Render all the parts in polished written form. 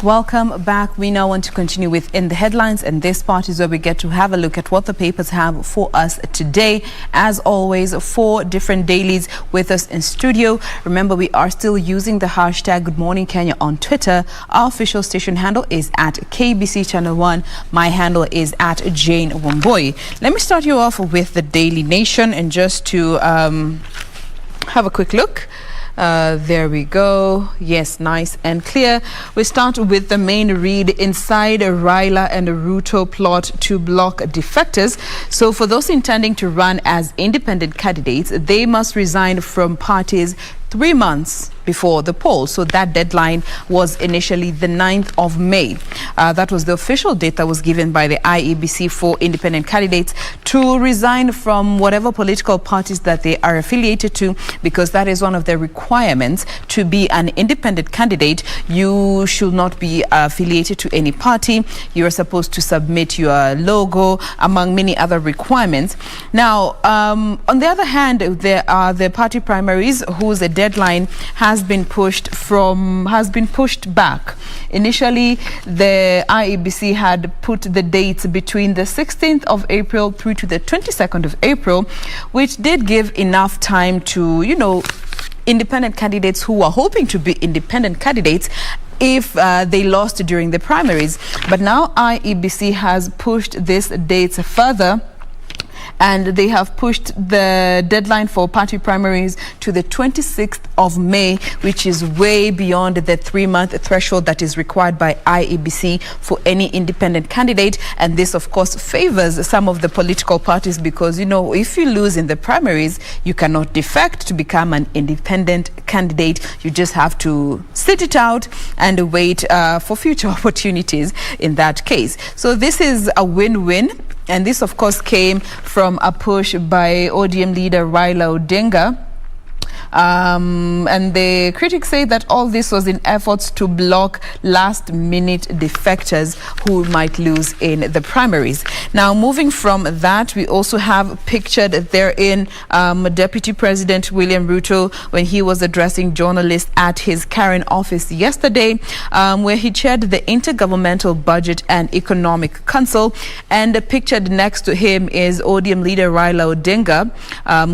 Welcome back. We now want to continue with In the Headlines, and this part is where we get to have a look at what the papers have for us today. As always, 4 different dailies with us in studio. Remember, we are still using the hashtag Good Morning Kenya on Twitter. Our official station handle is at KBC Channel 1. My handle is at Jain Wambui. Let me start you off with the Daily Nation, and just to have a quick look. There we go. Yes, nice and clear. We start with the main read: inside Raila and Ruto plot to block defectors. So for those intending to run as independent candidates, they must resign from parties 3 months before the poll. So that deadline was initially the 9th of May. That was the official date that was given by the IEBC for independent candidates to resign from whatever political parties that they are affiliated to, because that is one of the requirements to be an independent candidate. You should not be affiliated to any party. You are supposed to submit your logo, among many other requirements. Now, on the other hand, there are the party primaries whose deadline has been pushed back. Initially, the IEBC had put the dates between the 16th of April through to the 22nd of April, which did give enough time to, independent candidates who were hoping to be independent candidates if they lost during the primaries. But now IEBC has pushed these dates further, and they have pushed the deadline for party primaries to the 26th of May, which is way beyond the 3-month threshold that is required by IEBC for any independent candidate. And this, of course, favors some of the political parties because, if you lose in the primaries, you cannot defect to become an independent candidate. You just have to sit it out and wait for future opportunities in that case. So this is a win-win. And this, of course, came from a push by ODM leader Raila Odinga. And the critics say that all this was in efforts to block last-minute defectors who might lose in the primaries. Now, moving from that, we also have pictured therein Deputy President William Ruto when he was addressing journalists at his Karen office yesterday, where he chaired the Intergovernmental Budget and Economic Council. And pictured next to him is ODM leader Raila Odinga,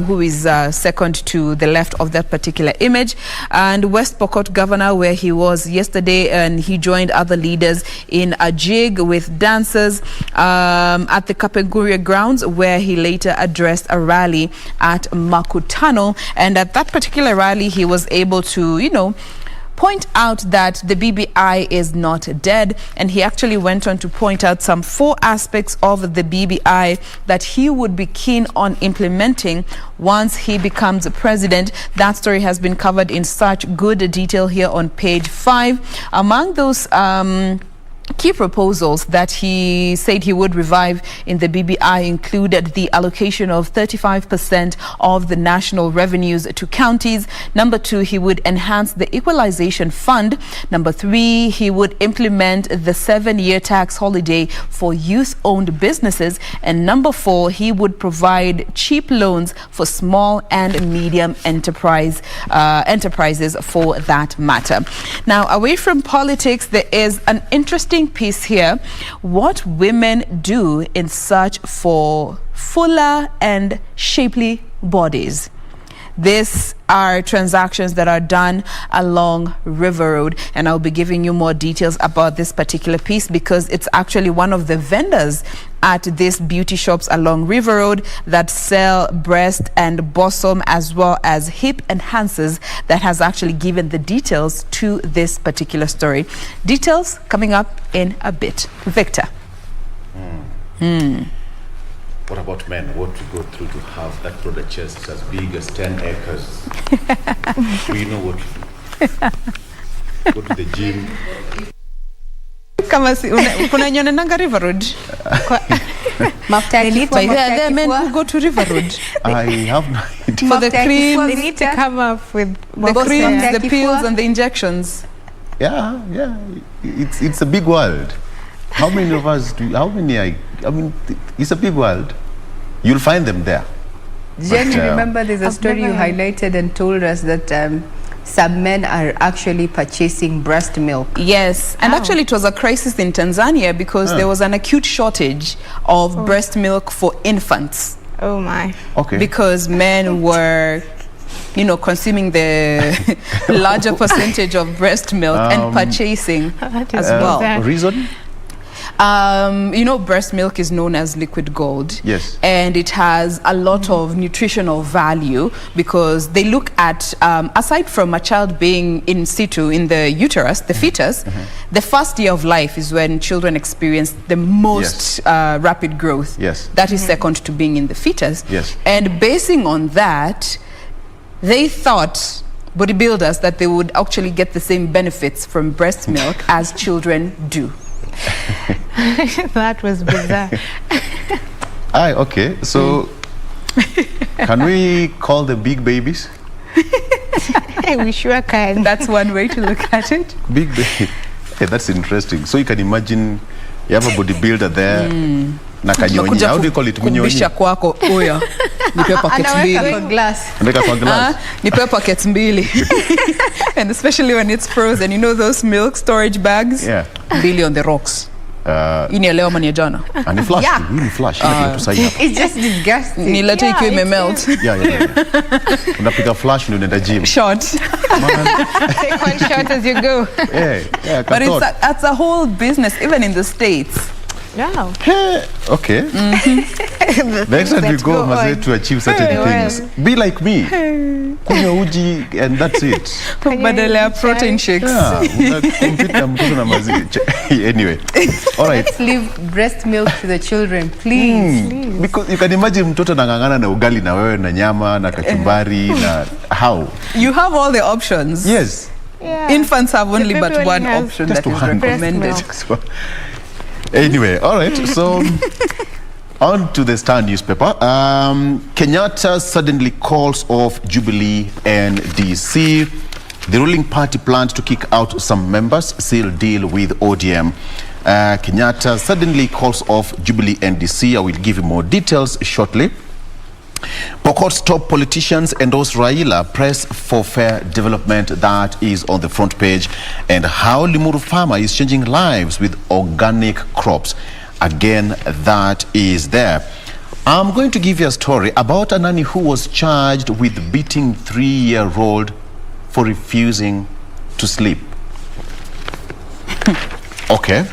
who is second to the left of that particular image, and West Pokot governor, where he was yesterday, and he joined other leaders in a jig with dancers at the Kapenguria grounds, where he later addressed a rally at Makutano. And at that particular rally, he was able to, point out that the BBI is not dead, and he actually went on to point out some 4 aspects of the BBI that he would be keen on implementing once he becomes president. That story has been covered in such good detail here on page 5. Among those key proposals that he said he would revive in the BBI included the allocation of 35% of the national revenues to counties. Number 2, he would enhance the equalization fund. Number 3, he would implement the 7-year tax holiday for youth-owned businesses. And number 4, he would provide cheap loans for small and medium enterprises for that matter. Now, away from politics, there is an interesting piece here: what women do in search for fuller and shapely bodies. These are transactions that are done along River Road, and I'll be giving you more details about this particular piece because it's actually one of the vendors at these beauty shops along River Road that sell breast and bosom as well as hip enhancers that has actually given the details to this particular story. Details coming up in a bit. Victor. What about men? What to go through to have that product chest as big as 10 acres? We know what to do. Go to the gym. Kama kuna nyonenanga River Road. There are men who go to River Road. I have no idea. For the creams, they need to come up with the creams, the pills, and the injections. Yeah. It's a big world. How many of us do? It's a big world. You'll find them there. Jen, remember there's a story you highlighted and told us that some men are actually purchasing breast milk. Yes, and actually it was a crisis in Tanzania because there was an acute shortage of breast milk for infants. Oh my. Okay. Because men were, you know, consuming the larger percentage of breast milk and purchasing as well. Reason? You know, breast milk is known as liquid gold. Yes. And it has a lot of nutritional value because they look at, aside from a child being in situ in the uterus, the fetus, the first year of life is when children experience the most rapid growth. Yes. That is second to being in the fetus. Yes. And basing on that, they thought, bodybuilders, that they would actually get the same benefits from breast milk as children do. That was bizarre. Okay. So, can we call them big babies? We sure can. That's one way to look at it. Big baby. Hey, that's interesting. So you can imagine you have a bodybuilder there. Na kanyonyi. How do you call it? Kubisha kwako oya. Nipe packets mbili. Anaweka kwa glass. Andeka kwa glass. Nipe packets mbili. And especially when it's frozen, you know those milk storage bags? Yeah. Mbili on the rocks. Ini ya leo mani ya jana. And flash. Yeah. Really flash. It's just disgusting. Nilete ikiwa imemelt. Yeah. Unapiga flash ndio unaenda gym. Short. Take one shot as you go. Yeah. But it's a whole business, even in the States. Wow. Okay. The next time you go, must to achieve certain things. Be like me. Kunywa uji and that's it. Badala ya protein shakes. Yeah. Compete na mtoto na maziwa. Anyway. All right. Let's leave breast milk to the children, please. Because you can imagine mtoto nangangana na ugali na wewe na nyama na kachumbari na how? You have all the options. Yes. Yeah. Infants have only but baby one only has option just that is one. recommended. So, anyway, all right. So, on to the Star newspaper. Kenyatta suddenly calls off Jubilee NDC. The ruling party plans to kick out some members, seal deal with ODM. Kenyatta suddenly calls off Jubilee NDC. I will give you more details shortly. Pokot's top politicians endorse Raila, press for fair development. That is on the front page. And how Limuru farmer is changing lives with organic crops. Again, that is there. I'm going to give you a story about a nanny who was charged with beating 3-year-old for refusing to sleep. Okay.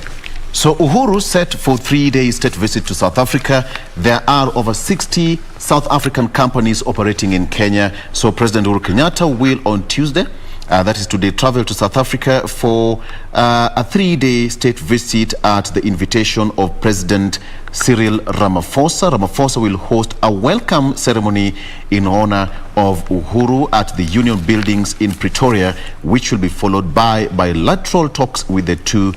So Uhuru set for 3-day state visit to South Africa. There are over 60 South African companies operating in Kenya. So President Uhuru Kenyatta will on Tuesday, that is today, travel to South Africa for a 3-day state visit at the invitation of President Cyril Ramaphosa. Ramaphosa will host a welcome ceremony in honor of Uhuru at the Union Buildings in Pretoria, which will be followed by bilateral talks with the two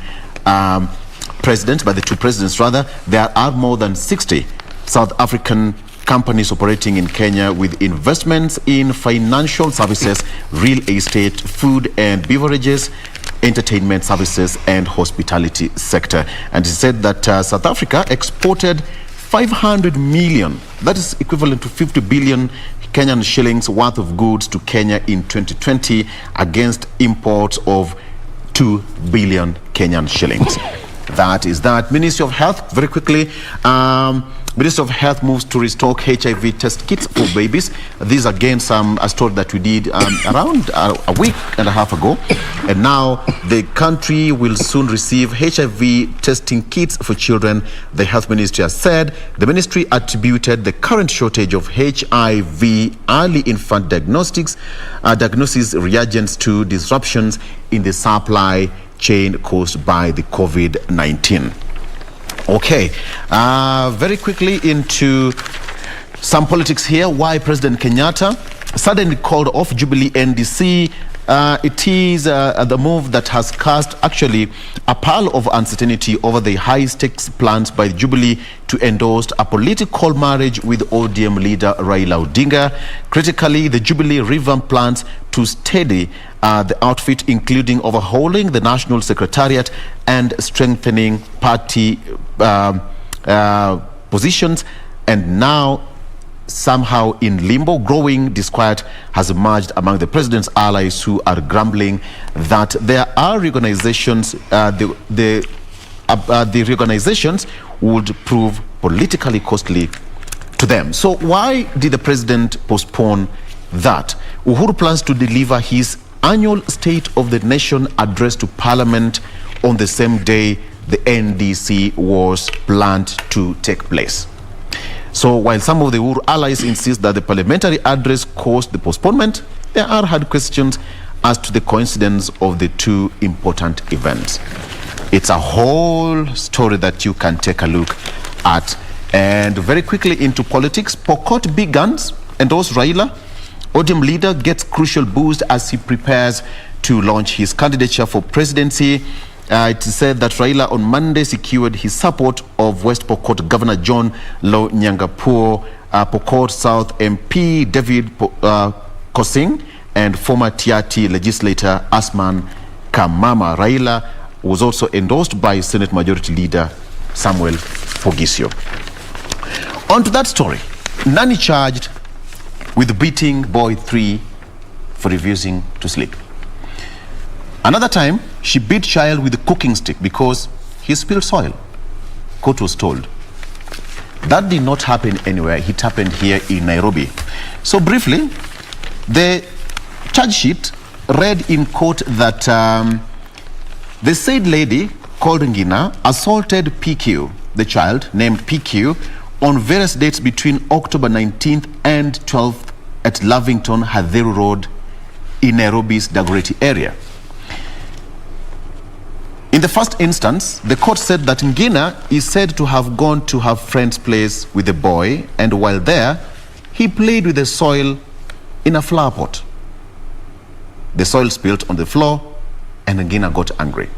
presidents rather. There are more than 60 South African companies operating in Kenya with investments in financial services, real estate, food and beverages, entertainment services and hospitality sector. And he said that South Africa exported 500 million, that is equivalent to 50 billion Kenyan shillings worth of goods to Kenya in 2020 against imports of 2 billion Kenyan shillings. That is that. Ministry of Health, very quickly. Ministry of Health moves to restock HIV test kits for babies. These again a story that we did around a week and a half ago. And now the country will soon receive HIV testing kits for children. The Health Ministry has said the ministry attributed the current shortage of HIV early infant diagnosis reagents to disruptions in the supply chain caused by the COVID-19. Okay, very quickly into some politics here. Why President Kenyatta suddenly called off Jubilee NDC. It is the move that has cast actually a pall of uncertainty over the high-stakes plans by Jubilee to endorse a political marriage with ODM leader Raila Odinga. Critically, the Jubilee revamp plans to steady the outfit, including overhauling the National Secretariat and strengthening party positions. And now somehow in limbo. Growing disquiet has emerged among the president's allies, who are grumbling that there are reorganizations, the reorganizations would prove politically costly to them. So why did the president postpone that? Uhuru plans to deliver his annual State of the Nation address to Parliament on the same day the NDC was planned to take place. So while some of the Uhuru allies insist that the parliamentary address caused the postponement, there are hard questions as to the coincidence of the two important events. It's a whole story that you can take a look at. And very quickly into politics, Pokot big guns endorse Raila. ODM leader gets crucial boost as he prepares to launch his candidature for presidency. It is said that Raila on Monday secured his support of West Pokot Governor John Lo Nyangapur, Pokot South MP David Kosing, and former Tiati legislator Asman Kamama. Raila was also endorsed by Senate Majority Leader Samuel Fogisio. On to that story. Nanny charged with beating boy 3 for refusing to sleep. Another time, she beat child with a cooking stick because he spilled soil, court was told. That did not happen anywhere. It happened here in Nairobi. So briefly, the charge sheet read in court that the said lady called Ngina assaulted PQ, the child named PQ, on various dates between October 19th and 12th at Lavington Hadheru Road in Nairobi's Dagoretti area. In the first instance, the court said that Ngina is said to have gone to her friend's place with the boy, and while there, he played with the soil in a flower pot. The soil spilled on the floor, and Ngina got angry.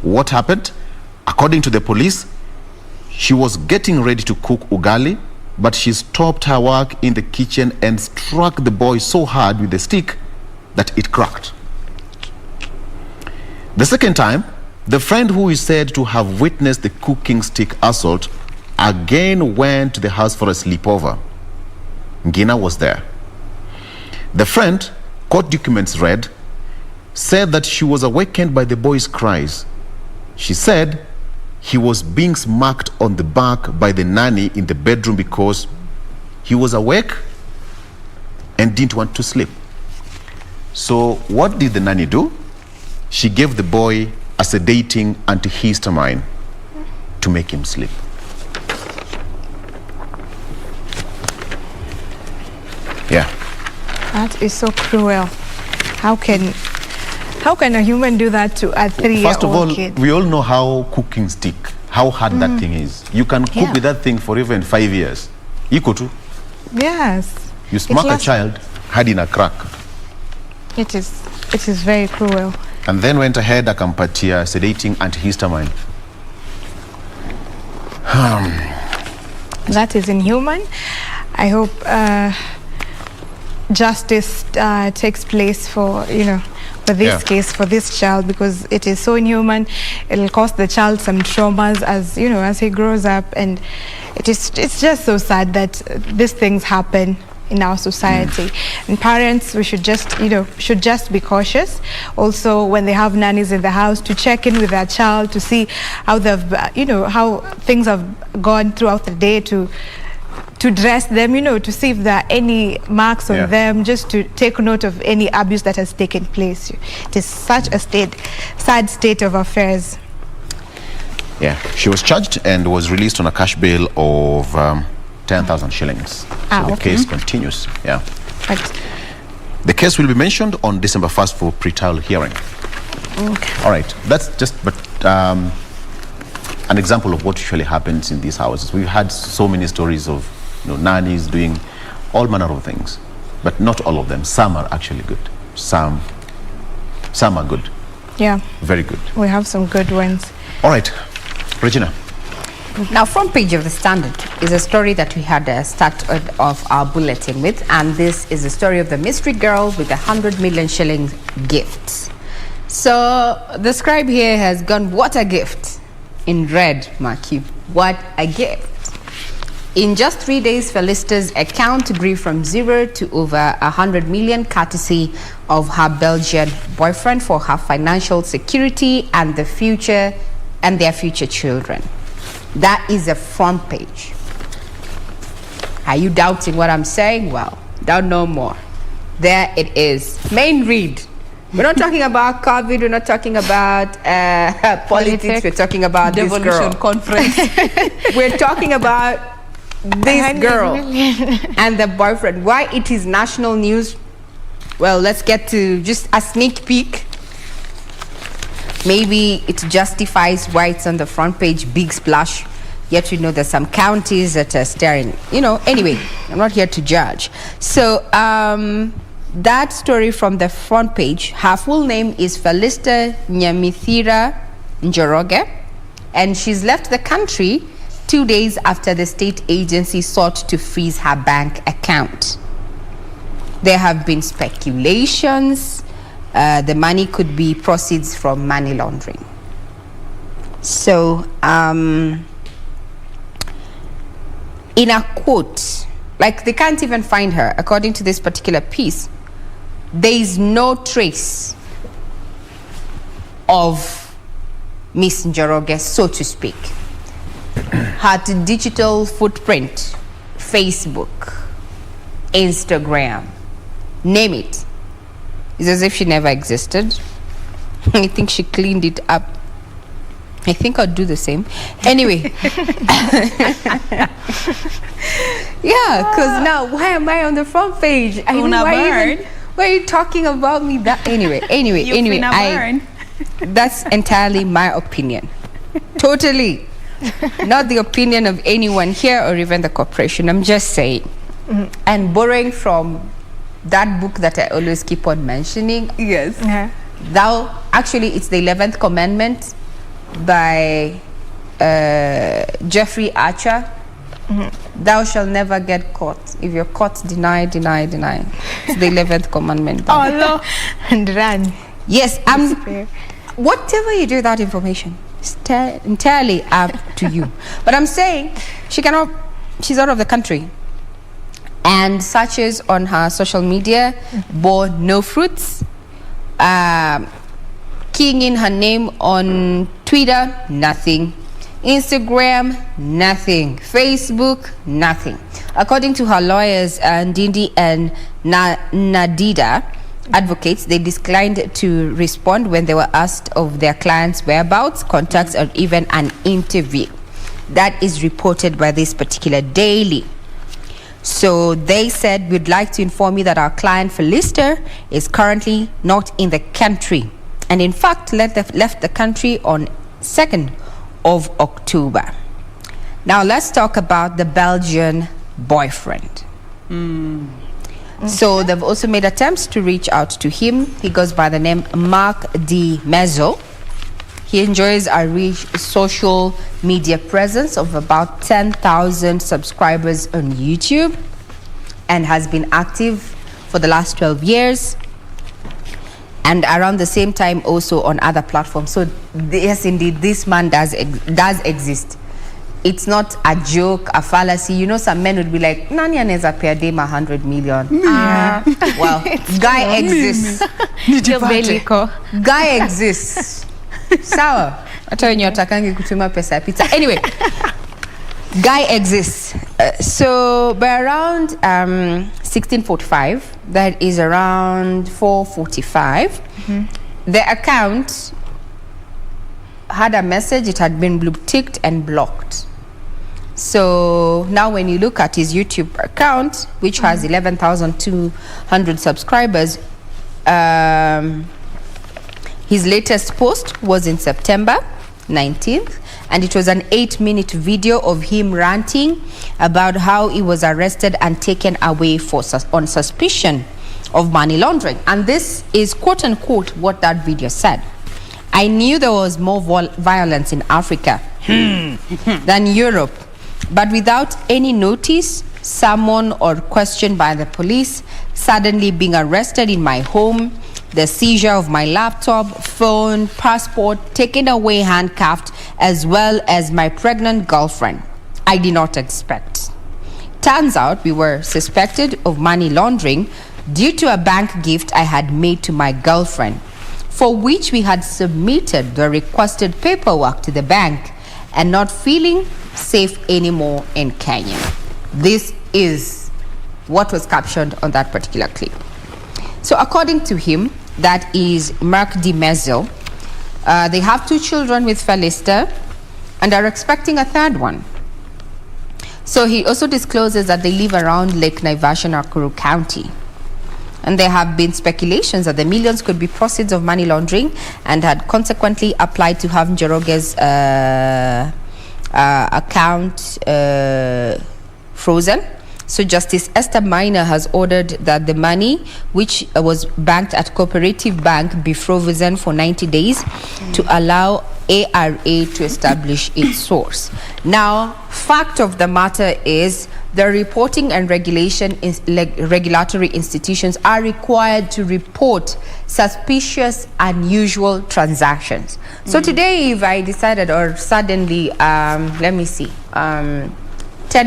What happened? According to the police, she was getting ready to cook ugali, but she stopped her work in the kitchen and struck the boy so hard with the stick that it cracked. The second time, the friend who is said to have witnessed the cooking stick assault again went to the house for a sleepover. Ngina was there. The friend, court documents read, said that she was awakened by the boy's cries. She said he was being smacked on the back by the nanny in the bedroom because he was awake and didn't want to sleep. So what did the nanny do? She gave the boy a sedating antihistamine to make him sleep. Yeah. That is so cruel. How can a human do that to a 3-year-old First of all, kid? we all know how cooking stick, how hard that thing is. You can cook with that thing for even 5 years. Iko tu. Yes. You smack a child, had in a crack. It is very cruel. And then went ahead akampatia sedating antihistamine. That is inhuman. I hope justice takes place for this case, for this child, because it is so inhuman. It'll cause the child some traumas as he grows up, and it's just so sad that these things happen in our society. And parents, we should just be cautious. Also, when they have nannies in the house, to check in with their child to see how how things have gone throughout the day, to dress them, to see if there are any marks on them, just to take note of any abuse that has taken place. It is such a sad state of affairs. Yeah, she was charged and was released on a cash bail of 10,000 shillings. So the case continues. Yeah. But the case will be mentioned on December 1st for pre-trial hearing. okay. All right, that's just an example of what usually happens in these houses. We've had so many stories of nannies doing all manner of things, but not all of them. Some are actually good. Some are good. Yeah. Very good. We have some good ones. All right, Regina. Now, front page of the Standard is a story that we had started off our bulletin with, and this is the story of the mystery girl with 100 million shilling gift. So the scribe here has gone, what a gift, in red, mark you. What a gift. In just 3 days, Felicity's account grew from 0 to over 100 million, courtesy of her Belgian boyfriend for her financial security and their future children. That is the front page. Are you doubting what I'm saying? Well, doubt no more. There it is. Main read. We're not talking about COVID. We're not talking about politics. We're talking about this girl. Conference. We're talking about this girl and the boyfriend. Why it is national news? Well, let's get to just a sneak peek. Maybe it justifies why it's on the front page, big splash. Yet we know there's some counties that are staring. Anyway, I'm not here to judge. So that story from the front page, her full name is Felicity Nyamithira Njoroge, and she's left the country 2 days after the state agency sought to freeze her bank account. There have been speculations the money could be proceeds from money laundering. So, in a quote, like they can't even find her, according to this particular piece, there is no trace of Miss Njoroge, so to speak. Her digital footprint, Facebook, Instagram, name it, it's as if she never existed. I think she cleaned it up. I think I'll do the same. Anyway. Yeah, because now, why am I on the front page? Why are you talking about me? Anyway, that's entirely my opinion. Totally. Not the opinion of anyone here or even the corporation. I'm just saying. And borrowing from that book that I always keep on mentioning. Yes. Actually, it's the 11th Commandment by Jeffrey Archer. Thou shalt never get caught. If you're caught, deny. It's the 11th commandment. Oh, no. And run. Yes, whatever you do with that information, it's entirely up to you. But I'm saying she's out of the country. And searches on her social media bore no fruits. Keying in her name on Twitter, nothing. Instagram, nothing. Facebook, nothing. According to her lawyers, Ndindi and Nadida advocates, they declined to respond when they were asked of their clients' whereabouts, contacts, or even an interview. That is reported by this particular daily. So they said, we'd like to inform you that our client Felicity is currently not in the country, and in fact left the country on 2nd of October. Now let's talk about the Belgian boyfriend. So they've also made attempts to reach out to him. He goes by the name Mark D. Mezzo. He enjoys a rich social media presence of about 10,000 subscribers on YouTube and has been active for the last 12 years. And around the same time also on other platforms. So yes, indeed, this man does exist. It's not a joke, a fallacy. Some men would be like, nani anaweza pea dem 100 million? Well, guy exists. Guy exists. Sawa. Hata wenye watakangi kutuma pesa ya pizza. Anyway, guy exists. So by around 1645, that is around 445, the account had a message. It had been blue ticked and blocked. So now when you look at his YouTube account, which has 11,200 subscribers, his latest post was in September 19th, and it was an 8-minute video of him ranting about how he was arrested and taken away on suspicion of money laundering. And this is quote unquote what that video said. I knew there was more violence in Africa than Europe, but without any notice, summoned or questioned by the police, suddenly being arrested in my home, the seizure of my laptop, phone, passport, taken away handcuffed, as well as my pregnant girlfriend. I did not expect. Turns out we were suspected of money laundering due to a bank gift I had made to my girlfriend, for which we had submitted the requested paperwork to the bank, and not feeling safe anymore in Kenya. This is what was captioned on that particular clip. So according to him, that is Mark DiMezzo, they have 2 children with Felista and are expecting a 3rd one. So he also discloses that they live around Lake Naivasha, Nakuru County. And there have been speculations that the millions could be proceeds of money laundering, and had consequently applied to have Njoroge's account frozen. So Justice Esther Minor has ordered that the money, which was banked at Cooperative Bank, be frozen for 90 days to allow ARA to establish its source. Now, fact of the matter is, the reporting and regulatory institutions are required to report suspicious, unusual transactions. So today, if I decided, or suddenly, let me see, 10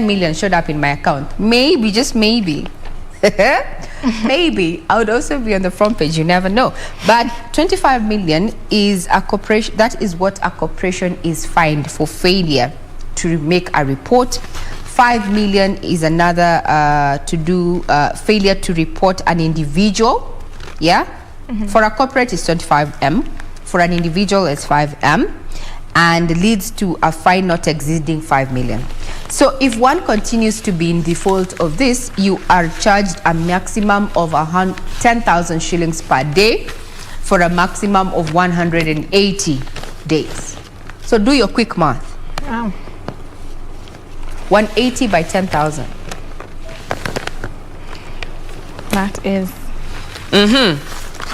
million showed up in my account, maybe, just maybe, maybe I would also be on the front page. You never know. But 25 million is a corporation. That is what a corporation is fined for failure to make a report. 5 million is another failure to report an individual. Yeah. For a corporate, it's 25M. For an individual, it's 5M, and leads to a fine not exceeding 5 million. So if one continues to be in default of this, you are charged a maximum of 10,000 shillings per day for a maximum of 180 days. So do your quick math. Wow. 180 by 10,000. That is.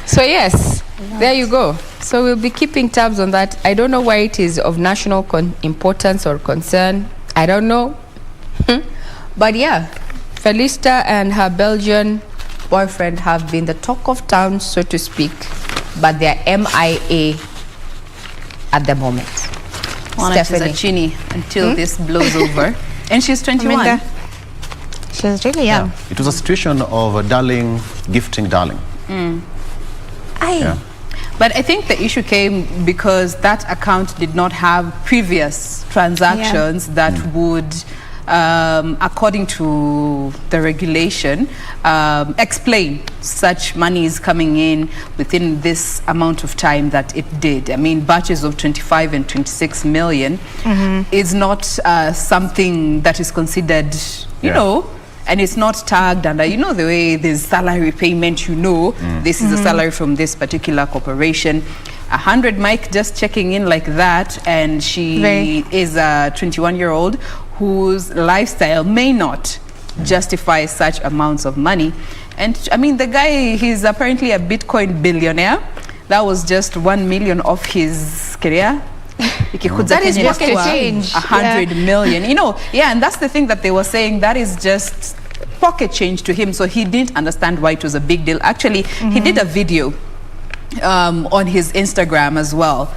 So yes, there you go. So we'll be keeping tabs on that. I don't know why it is of national importance or concern. I don't know. But yeah, Felista and her Belgian boyfriend have been the talk of town, so to speak, but they're MIA at the moment. She's a chini until this blows over. And she's 21. She's really young. Yeah. It was a situation of a darling gifting darling. Yeah. But I think the issue came because that account did not have previous transactions that would, according to the regulation, explain such money is coming in within this amount of time that it did. I mean, batches of 25 and 26 million is not something that is considered, you know, and it's not tagged under, you know, the way there's salary payment, you know, this is a salary from this particular corporation. 100 Mike just checking in like that, and she is a 21-year-old whose lifestyle may not justify such amounts of money. And I mean, the guy, he's apparently a Bitcoin billionaire. That was just 1 million of his career. That is pocket change. 100 million, you know. Yeah, and that's the thing that they were saying, that is just pocket change to him. So he didn't understand why it was a big deal. Actually, he did a video on his Instagram as well,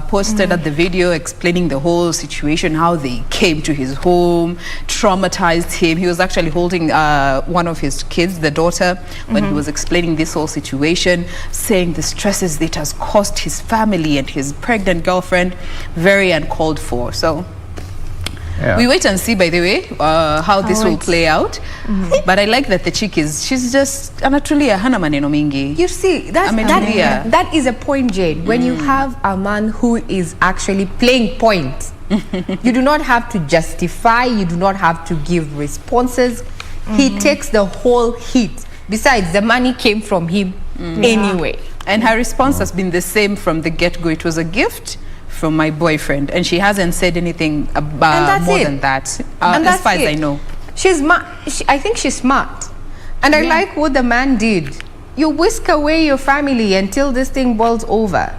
posted at the video explaining the whole situation, how they came to his home, traumatized him. He was actually holding one of his kids, the daughter, when he was explaining this whole situation, saying the stresses it has cost his family and his pregnant girlfriend. Very uncalled for. So we wait and see, by the way, how this will play out. But I like that the chick she's just anatulia hana maneno mingi. You see, that is a point, Jane. When you have a man who is actually playing point, you do not have to justify, you do not have to give responses. He takes the whole heat. Besides, the money came from him anyway. And her response has been the same from the get-go. It was a gift from my boyfriend, and she hasn't said anything about more than that, as far as I know. She's I think she's smart, and I like what the man did. You whisk away your family until this thing boils over.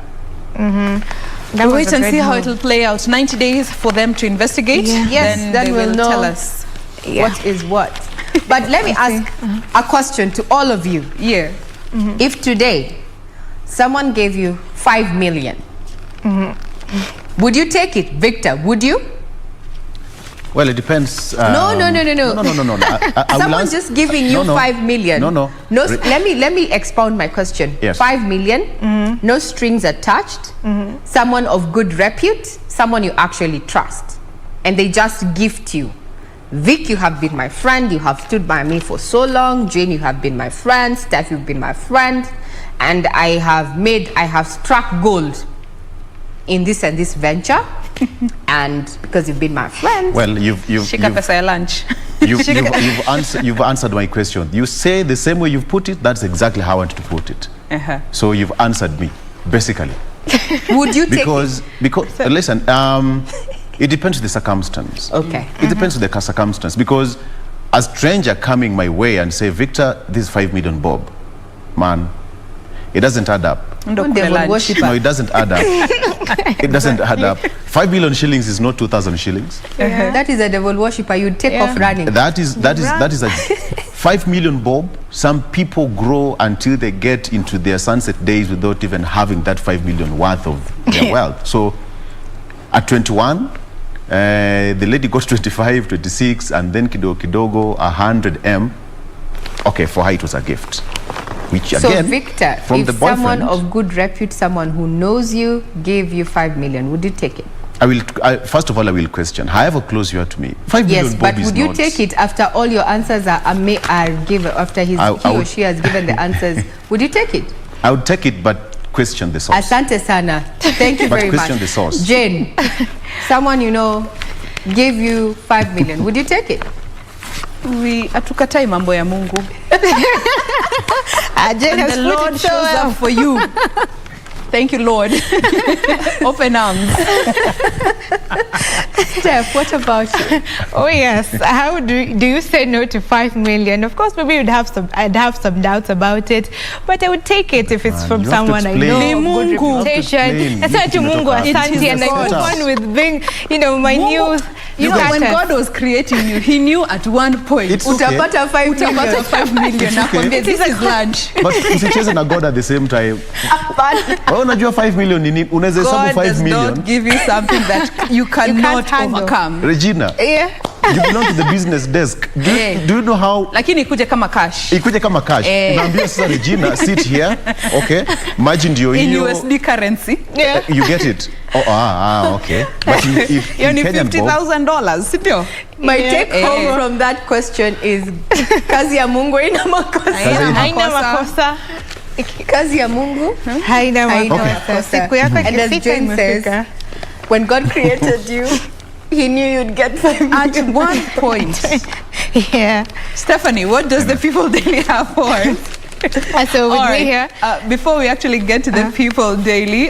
We'll wait and see how it will play out. 90 days for them to investigate. Yes, then we'll know tell us what is what. But let me ask a question to all of you. If today someone gave you 5 million, would you take it? Victor, would you? Well, it depends. No. No. I will Someone answer- just giving you 5 million. No. Let me expound my question. Yes. 5 million, no strings attached, someone of good repute, someone you actually trust, and they just gift you. Vic, you have been my friend, you have stood by me for so long. Jane, you have been my friend. Steph, you've been my friend. And I have struck gold in this and this venture. And because you've been my friend. Well, you've Shika pesa ya lunch. you've answered my question. You say the same way you've put it, that's exactly how I want to put it. So you've answered me, basically. Would you take because listen, it depends on the circumstance. Okay. It depends on the circumstance, because a stranger coming my way and say, Victor, this is 5 million bob, man, it doesn't add up. Devil worshiper. No, it doesn't add up. It doesn't add up. 5 million shillings is not 2,000 shillings. That is a devil worshipper. You'd take off running. That is a 5 million bob. Some people grow until they get into their sunset days without even having that 5 million worth of their wealth. So at 21, the lady got 25, 26, and then kidogo 100 M. Okay, for her it was a gift. Which So again, Victor, from if the boyfriend, someone of good repute, someone who knows you, gave you 5 million, would you take it? first of all, I will question. However close you are to me, 5 million Yes, bob but is would you not- take it after all your answers are given, after he or she has given the answers? Would you take it? I would take it, but question the source. Asante sana. Thank you But very much. question the source. Jane, someone you know gave you 5 million. Would you take it? We atukatai mambo ya Mungu. Jane And has the put Lord it so shows well. up for you. Thank you, Lord. Open arms. Steph, what about you? Oh yes. How do you say no to 5 million? Of course, maybe I'd have some doubts about it, but I would take it if it's Man, from you have to someone I explain. know. Ni Good Mungu. You have to reputation. explain. That's why to You Mungu have to asante, and I explain. go on with being, my news. You know, when God was creating you, he knew at one point It's okay. Utapata 5 million. utapata 5 million. Nakwambia, this is lunch. But usicheze na God at the same time. Wewe unajua 5 million nini? Unaweza hesabu God 5 does million. not give you something that you cannot handle. overcome. Regina, Yeah. you belong to the business desk. Do you know how Lakini ikuje kama cash. ikuje kama cash? Unaambia sasa Regina, sit here. Okay. Imagine ndio In hiyo. USD currency. Yeah. You get it. Okay. But if Hiyo ni Kenyan bob, $50,000, si ndio? My take home Eh. from that question is kazi ya Mungu haina makosa. Haina makosa. Kazi ya Mungu Haina haina makosa. makosa. Siku yako And as ikifika Jane says, imefika. when God created you, he knew you'd get 5 At million. one point. Yeah. Stephanie, what does the People Daily have for us? So with All me right. here. Before we actually get to the People Daily,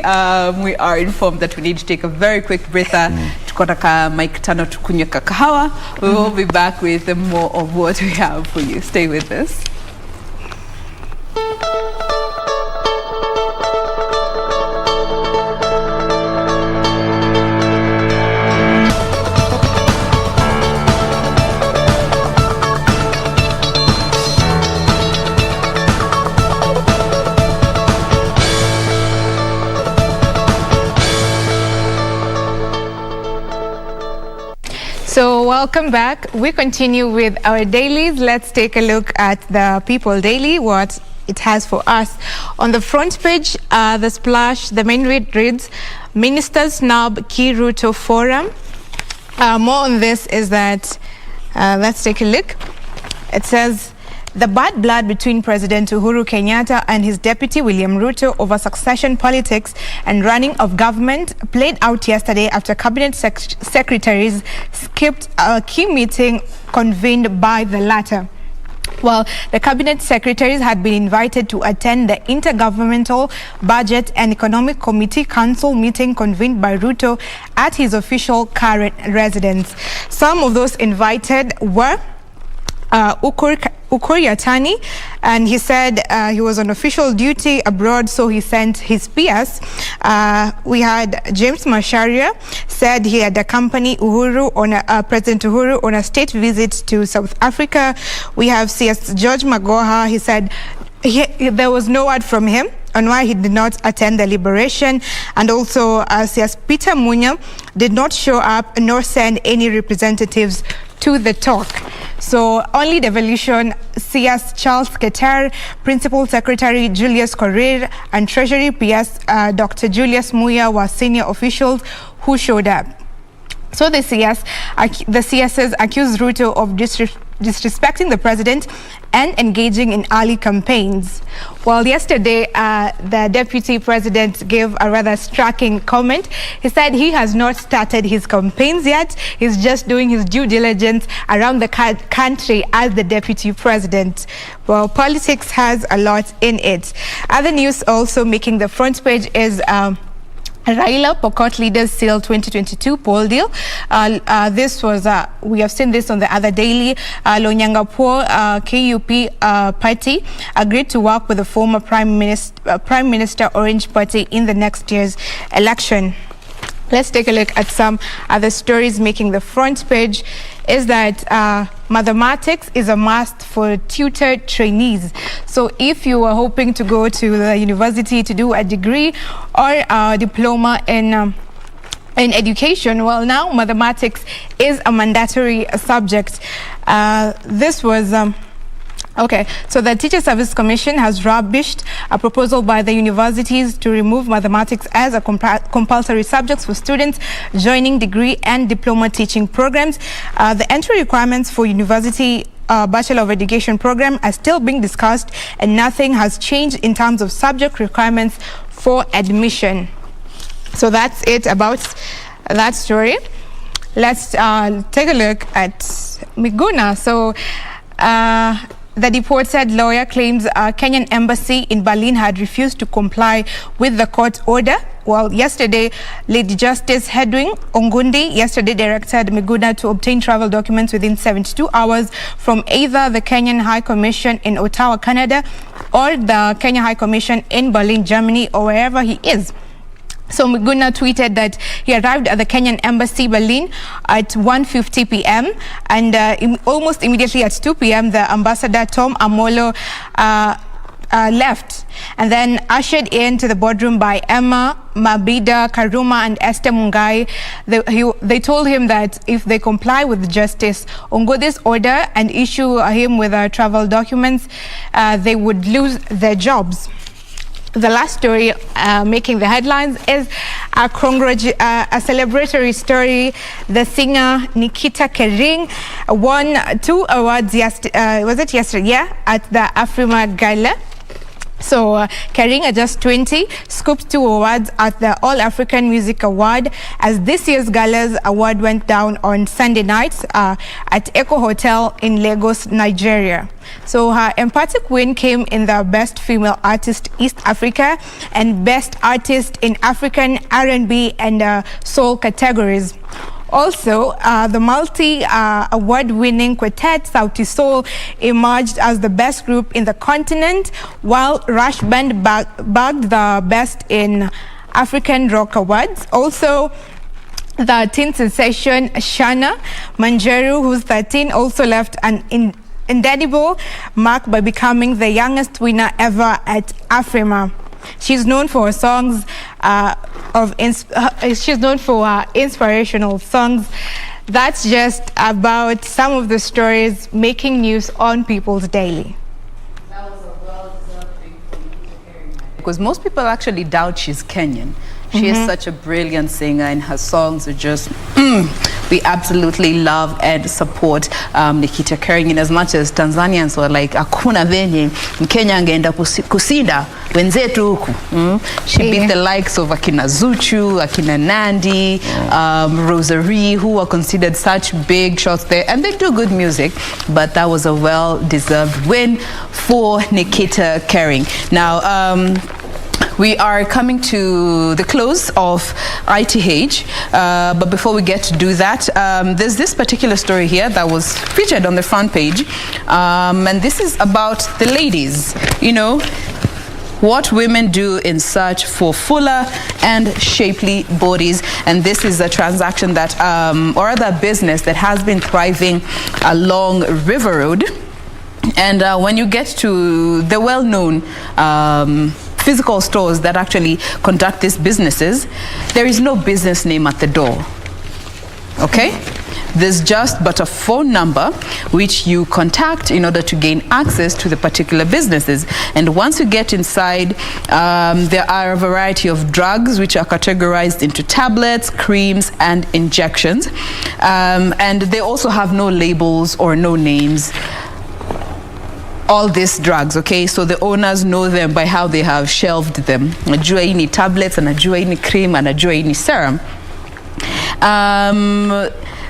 we are informed that we need to take a very quick breather. Tuko na ka mic tano tukunywe ka kahawa. We will be back with more of what we have for you. Stay with us. So welcome back. We continue with our dailies. Let's take a look at the People Daily, what it has for us. On the front page, the splash, the main read reads, Ministers snub Key Ruto Forum. More on this is that, let's take a look. It says, the bad blood between President Uhuru Kenyatta and his deputy William Ruto over succession politics and running of government played out yesterday after cabinet secretaries skipped a key meeting convened by the latter. Well, the cabinet secretaries had been invited to attend the Intergovernmental Budget and Economic Committee Council meeting convened by Ruto at his official current residence. Some of those invited were Ukur Yatani, and he said he was on official duty abroad, so he sent his PS. We had James Macharia, said he had accompanied President Uhuru on a state visit to South Africa. We have CS George Magoha, he said there was no word from him he did not attend the liberation, and also CS Peter Munya did not show up nor send any representatives to the talk. So only devolution CS Charles Keter, Principal Secretary Julius Korir, and Treasury PS Dr. Julius Muya were senior officials who showed up. So the CSs accused Ruto of disrespecting the president and engaging in early campaigns. Well, yesterday, the deputy president gave a rather striking comment. He said he has not started his campaigns yet. He's just doing his due diligence around the country as the deputy president. Well, politics has a lot in it. Other news also making the front page is Raila Pokot leaders seal 2022 poll deal. This was, we have seen this on the other daily. Lonyangapo KUP party agreed to work with the former Prime Minister Orange Party in the next year's election. Let's take a look at some other stories making the front page. Is that mathematics is a must for tutor trainees. So if you are hoping to go to the university to do a degree or a diploma in education, well, now mathematics is a mandatory subject. This was okay, so the Teacher Service Commission has rubbished a proposal by the universities to remove mathematics as a compulsory subject for students joining degree and diploma teaching programs. The entry requirements for university Bachelor of Education program are still being discussed, and nothing has changed in terms of subject requirements for admission. So that's it about that story. Let's take a look at Maguna. So the deported lawyer claims Kenyan embassy in Berlin had refused to comply with the court order. Well, yesterday, Lady Justice Hedwig Ongundi directed Maguna to obtain travel documents within 72 hours from either the Kenyan High Commission in Ottawa, Canada, or the Kenya High Commission in Berlin, Germany, or wherever he is. So Maguna tweeted that he arrived at the Kenyan embassy Berlin at 1:50 p.m. and almost immediately at 2 p.m. the ambassador Tom Amolo left, and then ushered into the boardroom by Emma, Mabida, Karuma, and Esther Mungai. They told him that if they comply with Justice Ongudi's order and issue him with travel documents, they would lose their jobs. The last story making the headlines is a celebratory story. The singer Nikita Kering won 2 awards yesterday? Yeah, at the Afrima Gala. So Kering, at just 20, scooped 2 awards at the All African Music Award, as this year's gala's award went down on Sunday night at Echo Hotel in Lagos, Nigeria. So her emphatic win came in the Best Female Artist East Africa and Best Artist in African, R&B and Soul categories. Also, the multi-award-winning quartet Sauti Soul emerged as the best group in the continent, while Rush Band bagged the Best in African Rock Awards. Also, the teen sensation Shana Manjeru, who's 13, also left an indelible mark by becoming the youngest winner ever at Afrima. She's known for her songs she's known for her inspirational songs. That's just about some of the stories making news on People's Daily. That was a well-deserved thing for you to carry, because most people actually doubt she's Kenyan. She is such a brilliant singer, and her songs are just, we absolutely love and support Nikita Kering, in as much as Tanzanians were like, akuna venye Mkenya angeenda kusinda wenzetu huku. She beat the likes of Akina Zuchu, Akina Nandi, Rosary, who are considered such big shots there, and they do good music, but that was a well-deserved win for Nikita Kering. Now, we are coming to the close of ITH, but before we get to do that, there's this particular story here that was featured on the front page, and this is about the ladies, you know, what women do in search for fuller and shapely bodies. And this is a transaction that, or rather a business that has been thriving along River Road. And when you get to the well-known physical stores that actually conduct these businesses, there is no business name at the door. Okay? There's just but a phone number which you contact in order to gain access to the particular businesses. And once you get inside, there are a variety of drugs which are categorized into tablets, creams, and injections. And they also have no labels or no names. All these drugs, okay? So the owners know them by how they have shelved them. Najua hii ni tablets, and najua hii ni cream, and najua hii ni serum.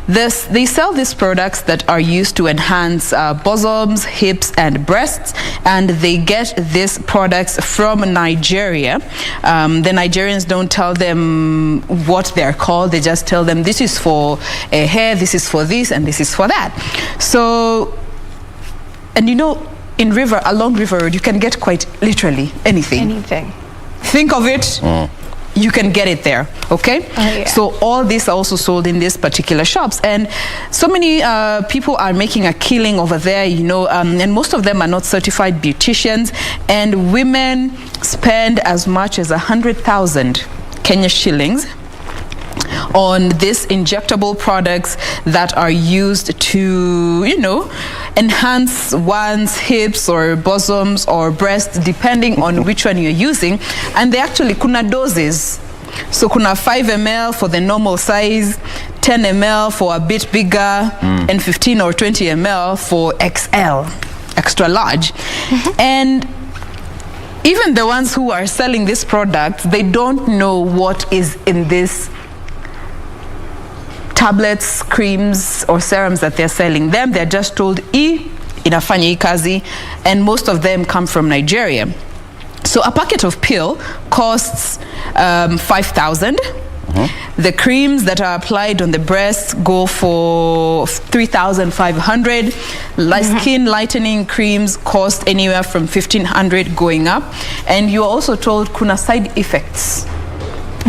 They sell these products that are used to enhance bosoms, hips, and breasts, and they get these products from Nigeria. The Nigerians don't tell them what they're called. They just tell them this is for hair, this is for this, and this is for that. So, and you know, along River Road, you can get quite literally anything. Anything. Think of it. You can get it there, okay? Yeah. So all these are also sold in these particular shops, and so many people are making a killing over there, you know, and most of them are not certified beauticians, and women spend as much as 100,000 Kenya shillings on these injectable products that are used to, you know, enhance one's hips or bosoms or breasts, depending on which one you're using. And they actually, kuna doses. So kuna 5 ml for the normal size, 10 ml for a bit bigger, and 15 or 20 ml for XL, extra large. And even the ones who are selling this product, they don't know what is in this tablets, creams, or serums that they're selling them. They're just told, inafanya hii kazi, and most of them come from Nigeria. So a packet of pill costs 5,000. The creams that are applied on the breasts go for 3,500. Skin lightening creams cost anywhere from 1,500 going up. And you're also told kuna side effects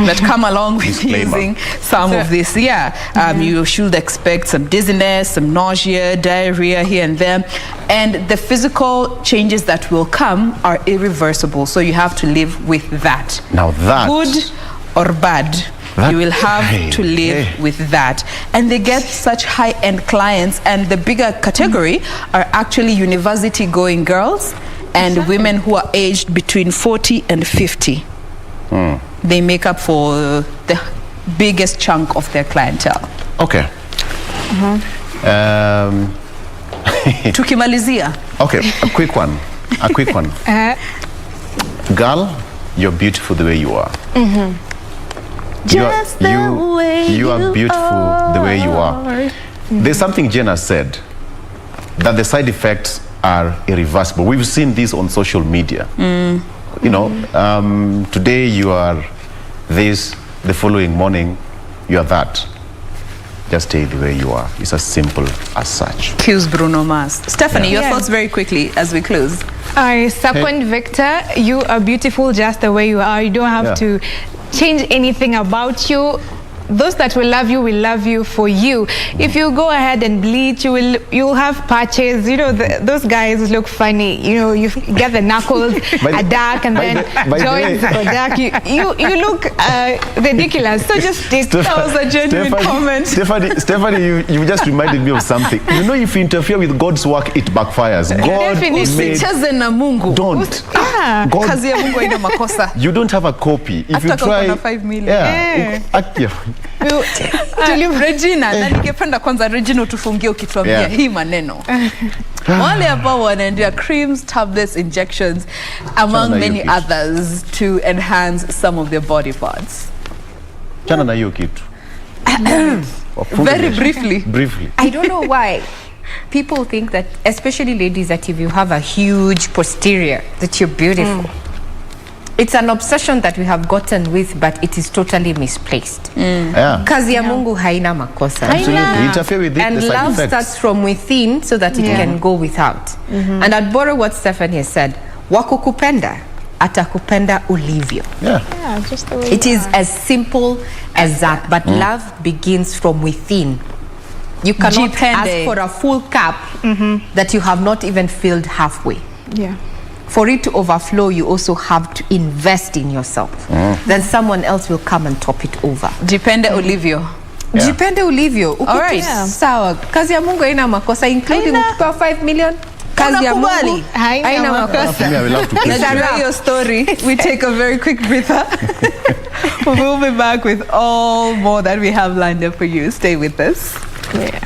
that come along with using some of this. You should expect some dizziness, some nausea, diarrhea here and there, and the physical changes that will come are irreversible, so you have to live with that. Now that, good or bad, you will have to live with that. And they get such high-end clients, and the bigger category are actually university-going girls and women who are aged between 40 and 50. They make up for the biggest chunk of their clientele. Okay. Tukimalizia. Okay, a quick one. Girl, you're beautiful the way you are. You are beautiful the way you are. There's something Jenna said, that the side effects are irreversible. We've seen this on social media. You know, today you are this, the following morning you are that. Just stay the way you are. It's as simple as such. Cues Bruno Mars. Stephanie, your thoughts very quickly as we close. I second Victor. You are beautiful just the way you are. You don't have to change anything about you. Those that will love you for you. If you go ahead and bleach, you'll have patches. You know, those guys look funny. You know, you get the knuckles are dark, and then joints are dark. You look ridiculous. So just take. That was a genuine comment. Stephanie, you just reminded me of something. You know, if you interfere with God's work, it backfires. God made. Don't. Yeah. Kazi ya Mungu haina makosa. You don't have a copy. If you try. 5 million. Regina, na ningependa kwanza Regina utufungie ukituambia hii maneno. Wale ambao wanaendea creams, tablets, injections, among many others to enhance some of their body parts. Chana na hiyo kitu. Very briefly. I don't know why people think that, especially ladies, that if you have a huge posterior, that you're beautiful. It's an obsession that we have gotten with, but it is totally misplaced. Kazi ya Mungu haina makosa. Absolutely. Interfere with it, and love starts from within so that it can go without. And I'd borrow what Stephanie has said. Wakukupenda, atakupenda ulivyo. Just the way it is as simple as that, but love begins from within. You cannot ask for a full cup that you have not even filled halfway. For it to overflow, you also have to invest in yourself. Then someone else will come and top it over. Depende ulivyo. Jipende ulivyo. All right. Sawa. Kazi ya Mungu haina makosa, including ukipewa 5 million. Kazi ya Mungu haina makosa. I will have to Let's share your story. We take a very quick breather. We'll be back with all more that we have lined up for you. Stay with us. Yeah.